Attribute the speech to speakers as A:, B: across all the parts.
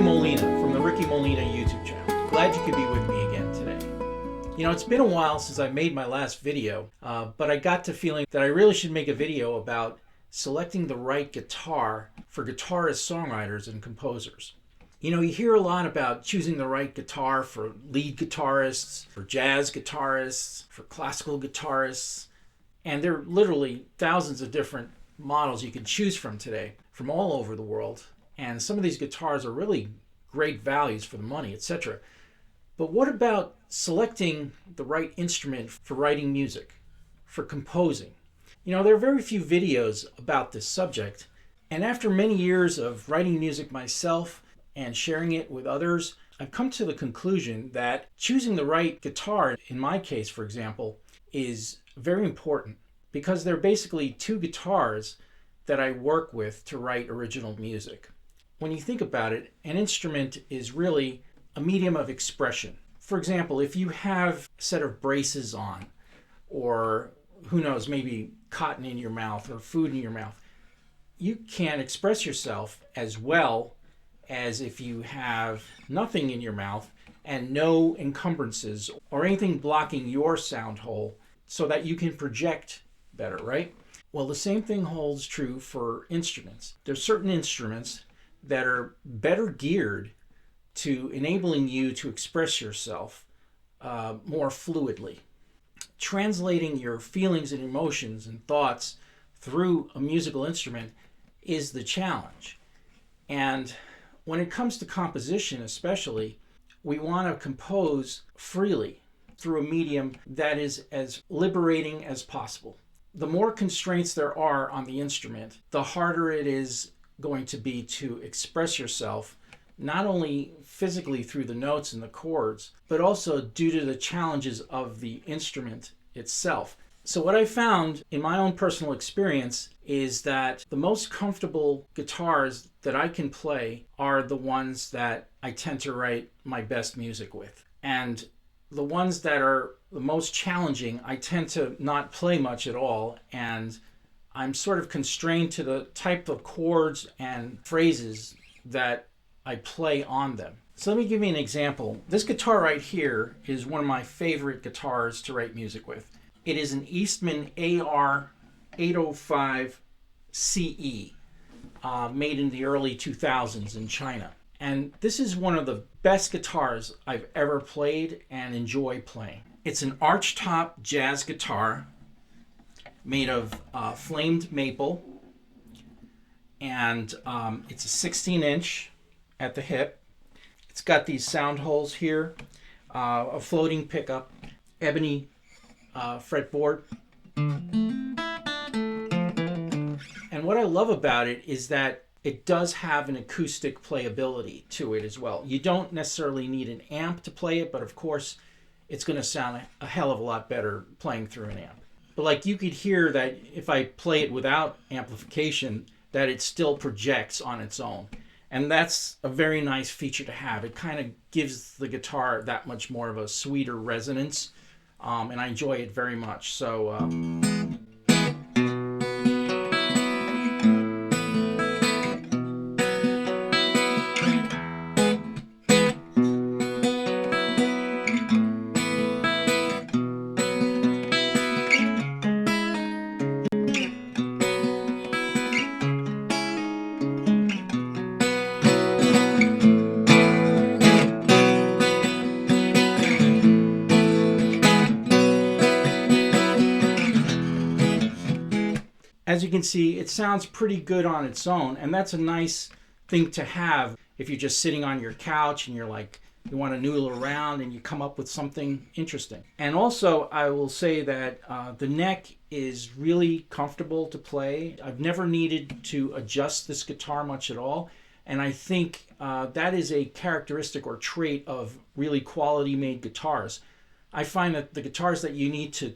A: Molina from the Ricky Molina YouTube channel. Glad you could be with me again today. You know, it's been a while since I made my last video, but I got to feeling that I really should make a video about selecting the right guitar for guitarist, songwriters, and composers. You know, you hear a lot about choosing the right guitar for lead guitarists, for jazz guitarists, for classical guitarists, and there are literally thousands of different models you can choose from today from all over the world. And some of these guitars are really great values for the money, etc. But what about selecting the right instrument for writing music, for composing? You know, there are very few videos about this subject, and after many years of writing music myself and sharing it with others, I've come to the conclusion that choosing the right guitar, in my case, for example, is very important because there are basically two guitars that I work with to write original music. When you think about it, an instrument is really a medium of expression. For example, if you have a set of braces on, or who knows, maybe cotton in your mouth or food in your mouth, you can express yourself as well as if you have nothing in your mouth and no encumbrances or anything blocking your sound hole so that you can project better, right? Well, the same thing holds true for instruments. There's certain instruments that are better geared to enabling you to express yourself more fluidly. Translating your feelings and emotions and thoughts through a musical instrument is the challenge. And when it comes to composition especially, we want to compose freely through a medium that is as liberating as possible. The more constraints there are on the instrument, the harder it is going to be to express yourself, not only physically through the notes and the chords, but also due to the challenges of the instrument itself. So what I found in my own personal experience is that the most comfortable guitars that I can play are the ones that I tend to write my best music with. And the ones that are the most challenging, I tend to not play much at all, and I'm sort of constrained to the type of chords and phrases that I play on them. So let me give you an example. This guitar right here is one of my favorite guitars to write music with. It is an Eastman AR-805CE, made in the early 2000s in China. And this is one of the best guitars I've ever played and enjoy playing. It's an Archtop Jazz Guitar made of flamed maple, and it's a 16-inch at the hip. It's got these sound holes here, a floating pickup, ebony fretboard. And what I love about it is that it does have an acoustic playability to it as well. You don't necessarily need an amp to play it, but of course it's going to sound a hell of a lot better playing through an amp. But like you could hear that if I play it without amplification, that it still projects on its own. And that's a very nice feature to have. It kind of gives the guitar that much more of a sweeter resonance, and I enjoy it very much. So. As you can see, it sounds pretty good on its own, and that's a nice thing to have if you're just sitting on your couch and you're like, you want to noodle around and you come up with something interesting. And also, I will say that the neck is really comfortable to play. I've never needed to adjust this guitar much at all, and I think that is a characteristic or trait of really quality-made guitars. I find that the guitars that you need to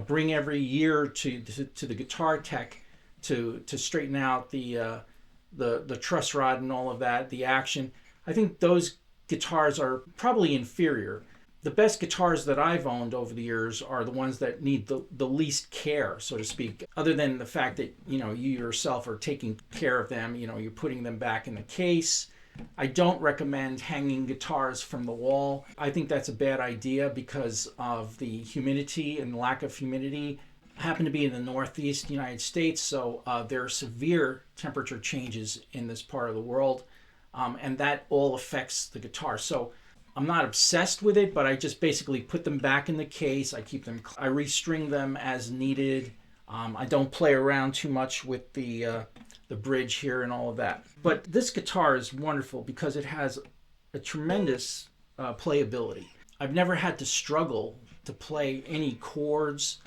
A: bring every year to the guitar tech to straighten out the truss rod and all of that, the action, I think those guitars are probably inferior. The best guitars that I've owned over the years are the ones that need the least care, so to speak, other than the fact that you yourself are taking care of them. You're putting them back in the case, I don't recommend hanging guitars from the wall. I think that's a bad idea because of the humidity and lack of humidity. I happen to be in the Northeast United States, so there are severe temperature changes in this part of the world, and that all affects the guitar. So I'm not obsessed with it, but I just basically put them back in the case. I keep them, I restring them as needed. I don't play around too much with the bridge here and all of that. But this guitar is wonderful because it has a tremendous playability. I've never had to struggle to play any chords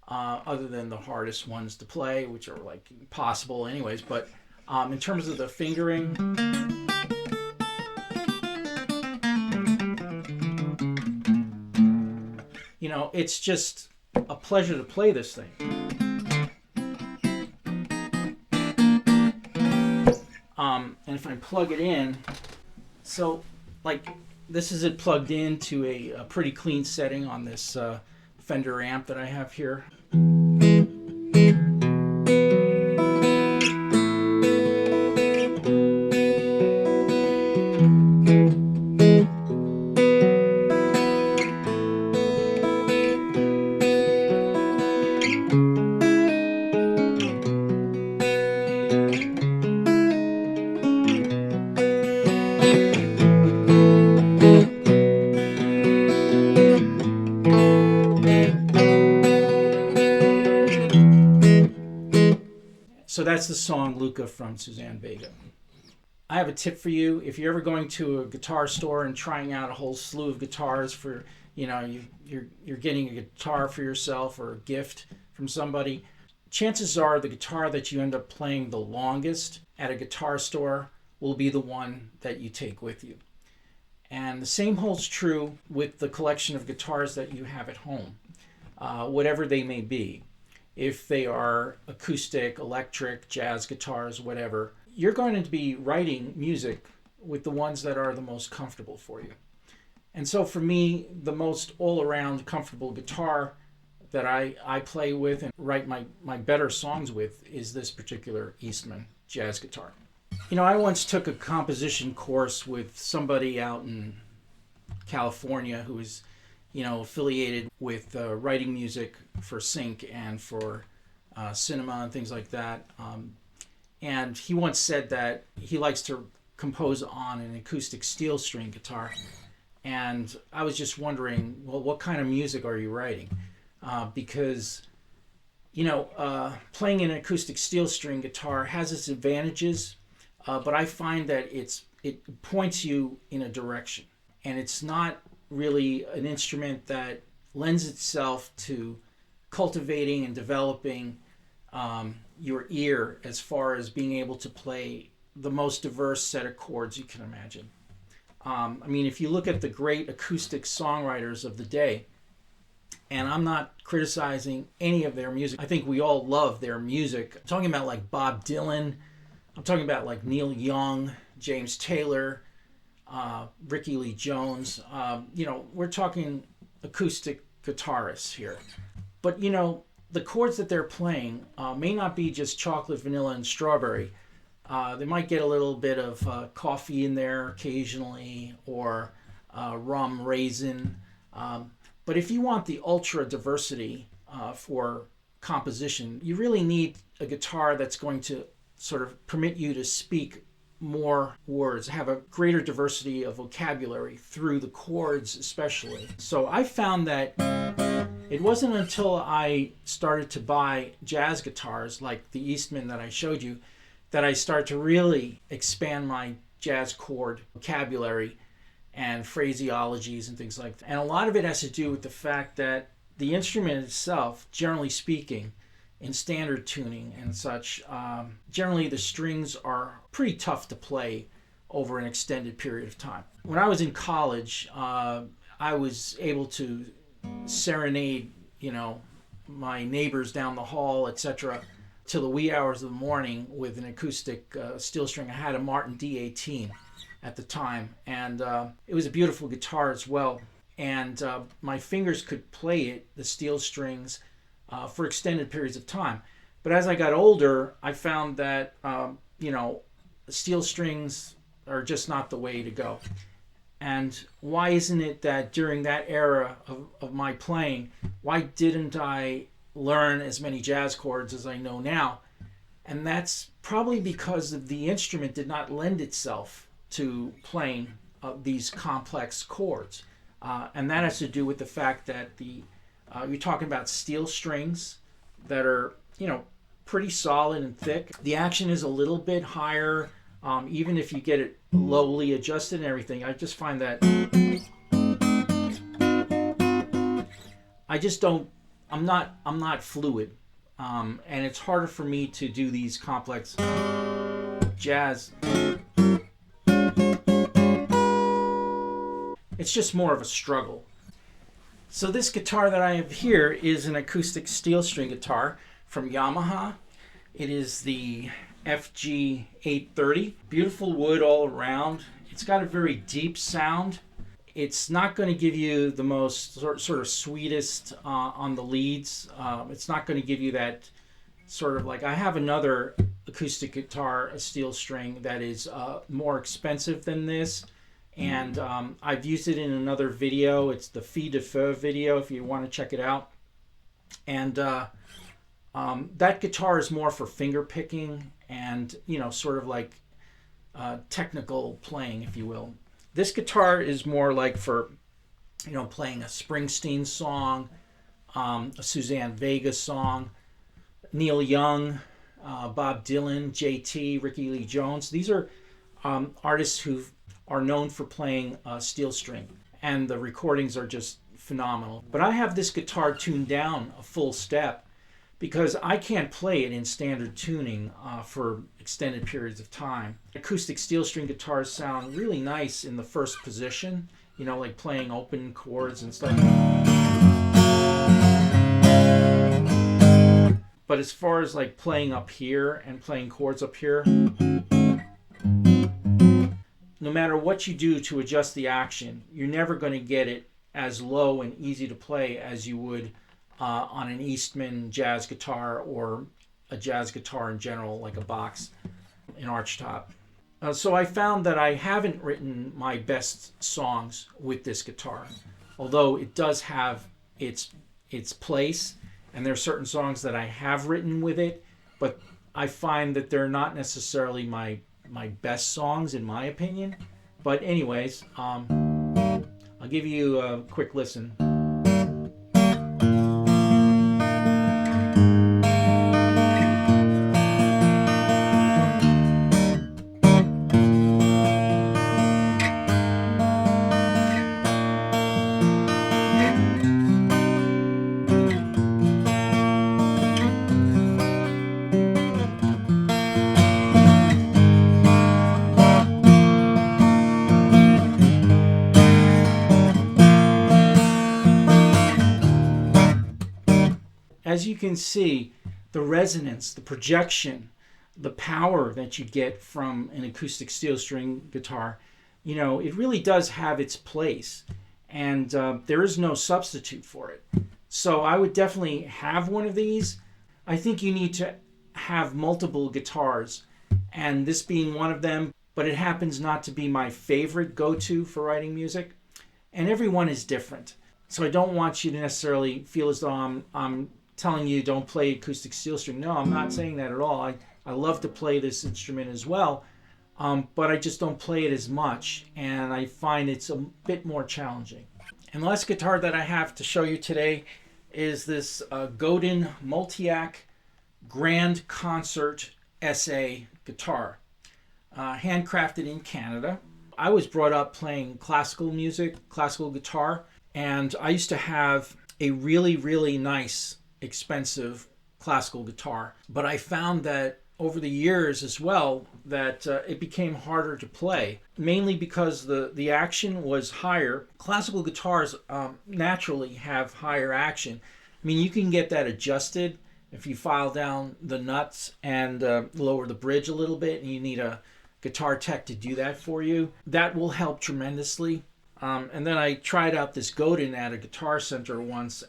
A: other than the hardest ones to play, which are like impossible anyways. But in terms of the fingering, you know, it's just a pleasure to play this thing. And if I plug it in, so like this is it plugged into a pretty clean setting on this Fender amp that I have here. So that's the song Luca from Suzanne Vega. I have a tip for you. If you're ever going to a guitar store and trying out a whole slew of guitars for, you know, you're getting a guitar for yourself or a gift from somebody, chances are the guitar that you end up playing the longest at a guitar store will be the one that you take with you. And the same holds true with the collection of guitars that you have at home, whatever they may be. If they are acoustic, electric, jazz guitars, whatever, you're going to be writing music with the ones that are the most comfortable for you. And so for me, the most all-around comfortable guitar that I play with and write my better songs with is this particular Eastman jazz guitar. You know, I once took a composition course with somebody out in California who was, you know, affiliated with writing music for sync and for cinema and things like that. And he once said that he likes to compose on an acoustic steel string guitar. And I was just wondering, well, what kind of music are you writing? Because, you know, playing an acoustic steel string guitar has its advantages, but I find that it points you in a direction. And it's not really an instrument that lends itself to cultivating and developing your ear as far as being able to play the most diverse set of chords you can imagine. I mean, if you look at the great acoustic songwriters of the day, and I'm not criticizing any of their music, I think we all love their music. I'm talking about like Bob Dylan, I'm talking about like Neil Young, James Taylor, Ricky Lee Jones. You know, we're talking acoustic guitarists here. But, you know, the chords that they're playing may not be just chocolate, vanilla, and strawberry. They might get a little bit of coffee in there occasionally, or rum, raisin. But if you want the ultra diversity for composition, you really need a guitar that's going to sort of permit you to speak more words, have a greater diversity of vocabulary through the chords especially. So I found that it wasn't until I started to buy jazz guitars like the Eastman that I showed you that I started to really expand my jazz chord vocabulary and phraseologies and things like that. And a lot of it has to do with the fact that the instrument itself, generally speaking, in standard tuning and such, generally the strings are pretty tough to play over an extended period of time. When I was in college, I was able to serenade, you know, my neighbors down the hall, etc., till the wee hours of the morning with an acoustic steel string. I had a Martin D18 at the time, and it was a beautiful guitar as well. And my fingers could play it, the steel strings, for extended periods of time. But as I got older, I found that, you know, steel strings are just not the way to go. And why isn't it that during that era of my playing, why didn't I learn as many jazz chords as I know now? And that's probably because the instrument did not lend itself to playing these complex chords. And that has to do with the fact that you're talking about steel strings that are, pretty solid and thick. The action is a little bit higher, even if you get it lowly adjusted and everything. I just find that I'm not fluid, and it's harder for me to do these complex jazz. It's just more of a struggle. So this guitar that I have here is an acoustic steel string guitar from Yamaha. It is the FG-830. Beautiful wood all around. It's got a very deep sound. It's not going to give you the most sort of sweetest on the leads. It's not going to give you that sort of like, I have another acoustic guitar, a steel string, that is more expensive than this. And I've used it in another video. It's the Fille de Feu video if you want to check it out. And that guitar is more for finger picking and, sort of like technical playing, if you will. This guitar is more like for, playing a Springsteen song, a Suzanne Vega song, Neil Young, Bob Dylan, JT, Ricky Lee Jones. These are artists who are known for playing steel string, and the recordings are just phenomenal. But I have this guitar tuned down a full step because I can't play it in standard tuning for extended periods of time. Acoustic steel string guitars sound really nice in the first position, like playing open chords and stuff. But as far as like playing up here and playing chords up here, no matter what you do to adjust the action, you're never going to get it as low and easy to play as you would on an Eastman jazz guitar or a jazz guitar in general, like a box, an Archtop. So I found that I haven't written my best songs with this guitar, although it does have its place, and there are certain songs that I have written with it, but I find that they're not necessarily my best songs in my opinion. But anyways, I'll give you a quick listen. As you can see, the resonance, the projection, the power that you get from an acoustic steel string guitar, it really does have its place, and there is no substitute for it. So I would definitely have one of these. I think you need to have multiple guitars, and this being one of them, but it happens not to be my favorite go-to for writing music, and everyone is different. So I don't want you to necessarily feel as though I'm telling you don't play acoustic steel string. No, I'm not saying that at all. I love to play this instrument as well, but I just don't play it as much, and I find it's a bit more challenging. And the last guitar that I have to show you today is this Godin Multiac Grand Concert SA guitar, handcrafted in Canada. I was brought up playing classical music, classical guitar, and I used to have a really, really nice expensive classical guitar, but I found that over the years as well that it became harder to play, mainly because the action was higher. Classical guitars naturally have higher action. I mean, you can get that adjusted if you file down the nuts and lower the bridge a little bit, and you need a guitar tech to do that for you. That will help tremendously. And then I tried out this Godin at a guitar center once,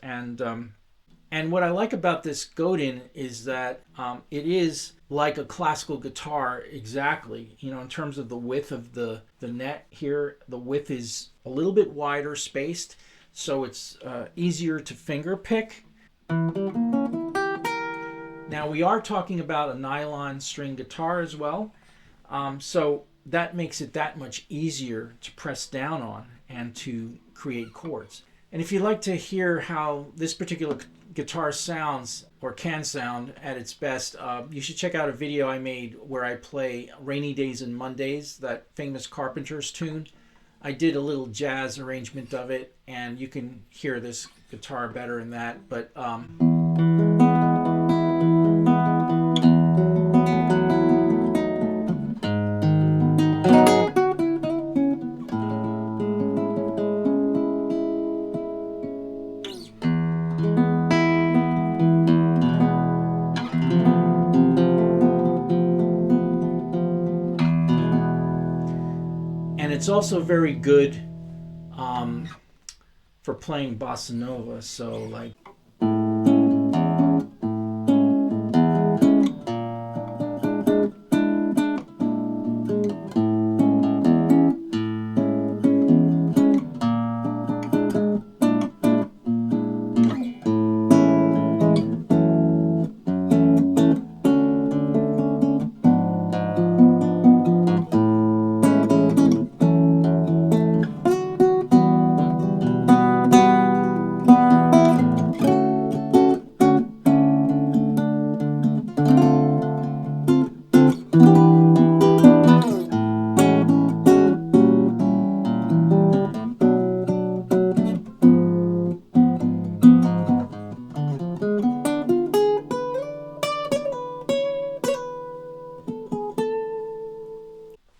A: and what I like about this Godin is that it is like a classical guitar exactly. You know, in terms of the width of the net here, the width is a little bit wider spaced, so it's easier to finger pick. Now we are talking about a nylon string guitar as well, so that makes it that much easier to press down on and to create chords. And if you'd like to hear how this particular guitar sounds or can sound at its best, you should check out a video I made where I play Rainy Days and Mondays, that famous Carpenters tune. I did a little jazz arrangement of it, and you can hear this guitar better in that. But and it's also very good for playing bossa nova. So like.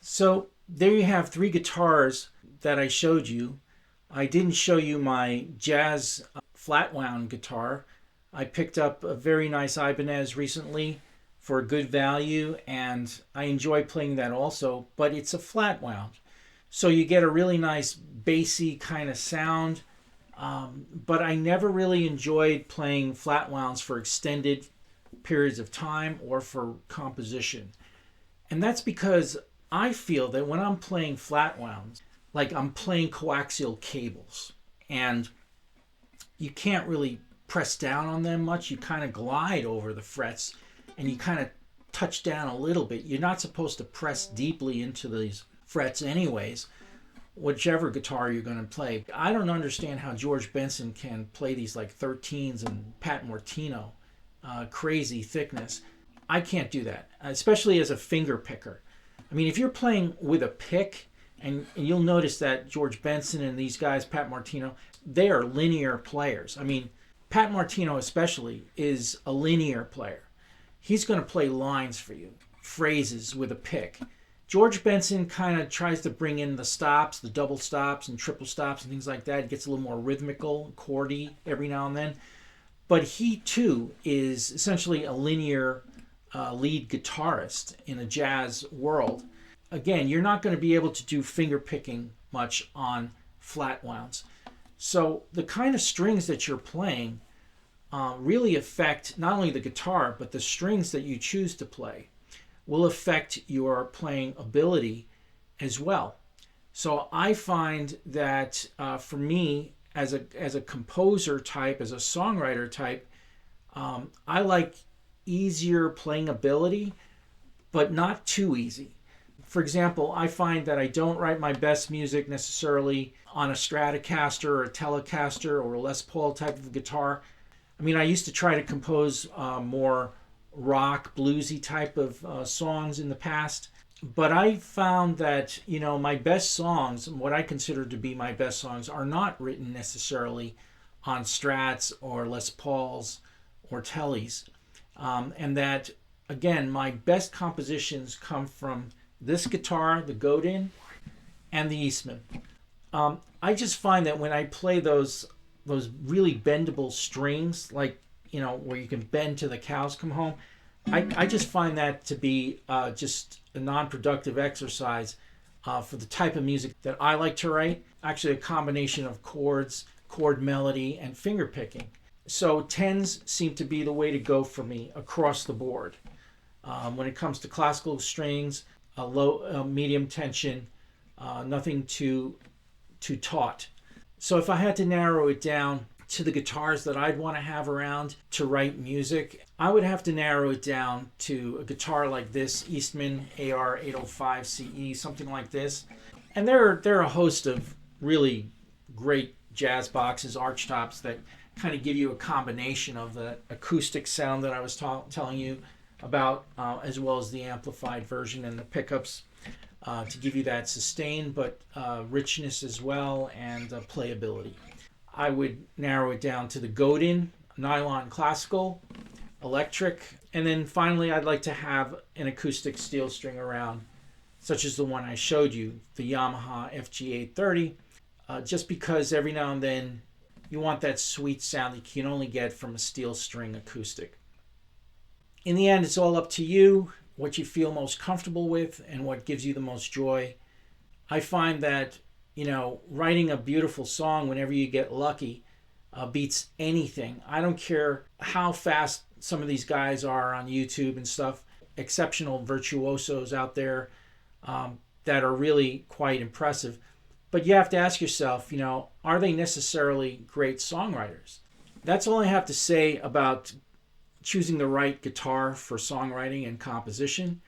A: So there you have three guitars that I showed you. I didn't show you my jazz flat wound guitar. I picked up a very nice Ibanez recently for a good value, and I enjoy playing that also, but it's a flat wound. So you get a really nice bassy kind of sound, but I never really enjoyed playing flat wounds for extended periods of time or for composition. And that's because I feel that when I'm playing flat wounds, like I'm playing coaxial cables, and you can't really press down on them much. You kind of glide over the frets and you kind of touch down a little bit. You're not supposed to press deeply into these frets anyways, whichever guitar you're going to play. I don't understand how George Benson can play these like 13s and Pat Martino, crazy thickness. I can't do that, especially as a finger picker. I mean, if you're playing with a pick, and you'll notice that George Benson and these guys, Pat Martino, they are linear players. I mean, Pat Martino especially is a linear player. He's going to play lines for you, phrases with a pick. George Benson kind of tries to bring in the stops, the double stops and triple stops and things like that. It gets a little more rhythmical, chordy every now and then. But he, too, is essentially a linear lead guitarist in a jazz world. Again, you're not going to be able to do finger picking much on flat wounds. So the kind of strings that you're playing really affect not only the guitar, but the strings that you choose to play will affect your playing ability as well. So I find that for me, as a composer type, as a songwriter type, I like easier playing ability, but not too easy. For example, I find that I don't write my best music necessarily on a Stratocaster or a Telecaster or a Les Paul type of guitar. I mean, I used to try to compose more rock, bluesy type of songs in the past, but I found that, you know, my best songs, what I consider to be my best songs, are not written necessarily on Strats or Les Pauls or Tellies. And that, again, my best compositions come from this guitar, the Godin, and the Eastman. I just find that when I play those really bendable strings, like, you know, where you can bend till the cows come home, I just find that to be just a non-productive exercise for the type of music that I like to write. Actually, a combination of chords, chord melody, and finger picking. So tens seem to be the way to go for me across the board. When it comes to classical strings, low, medium tension, nothing too taut. So if I had to narrow it down to the guitars that I'd want to have around to write music, I would have to narrow it down to a guitar like this, Eastman AR-805CE, something like this. And there are a host of really great jazz boxes, archtops, that kind of give you a combination of the acoustic sound that I was telling you about, as well as the amplified version and the pickups to give you that sustain, but richness as well, and playability. I would narrow it down to the Godin, Nylon classical, electric, and then finally I'd like to have an acoustic steel string around, such as the one I showed you, the Yamaha FG-830, just because every now and then you want that sweet sound that you can only get from a steel string acoustic. In the end, it's all up to you, what you feel most comfortable with and what gives you the most joy. I find that, writing a beautiful song whenever you get lucky beats anything. I don't care how fast some of these guys are on YouTube and stuff, exceptional virtuosos out there that are really quite impressive. But you have to ask yourself, are they necessarily great songwriters? That's all I have to say about choosing the right guitar for songwriting and composition.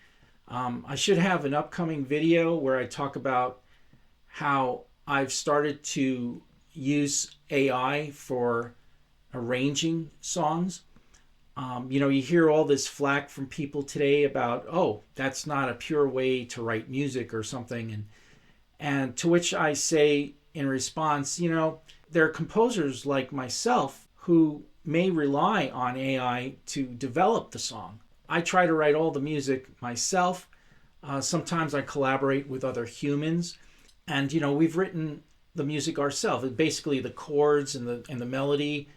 A: I should have an upcoming video where I talk about how I've started to use AI for arranging songs. You hear all this flack from people today about, oh, that's not a pure way to write music or something. And to which I say in response, there are composers like myself who may rely on AI to develop the song. I try to write all the music myself. Sometimes I collaborate with other humans. And, we've written the music ourselves. Basically, the chords and the melody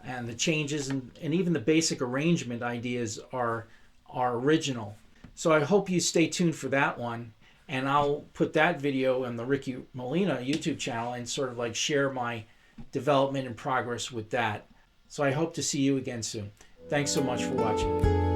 A: and the changes and even the basic arrangement ideas are original. So I hope you stay tuned for that one. And I'll put that video on the Ricky Molina YouTube channel and sort of like share my development and progress with that. So I hope to see you again soon. Thanks so much for watching.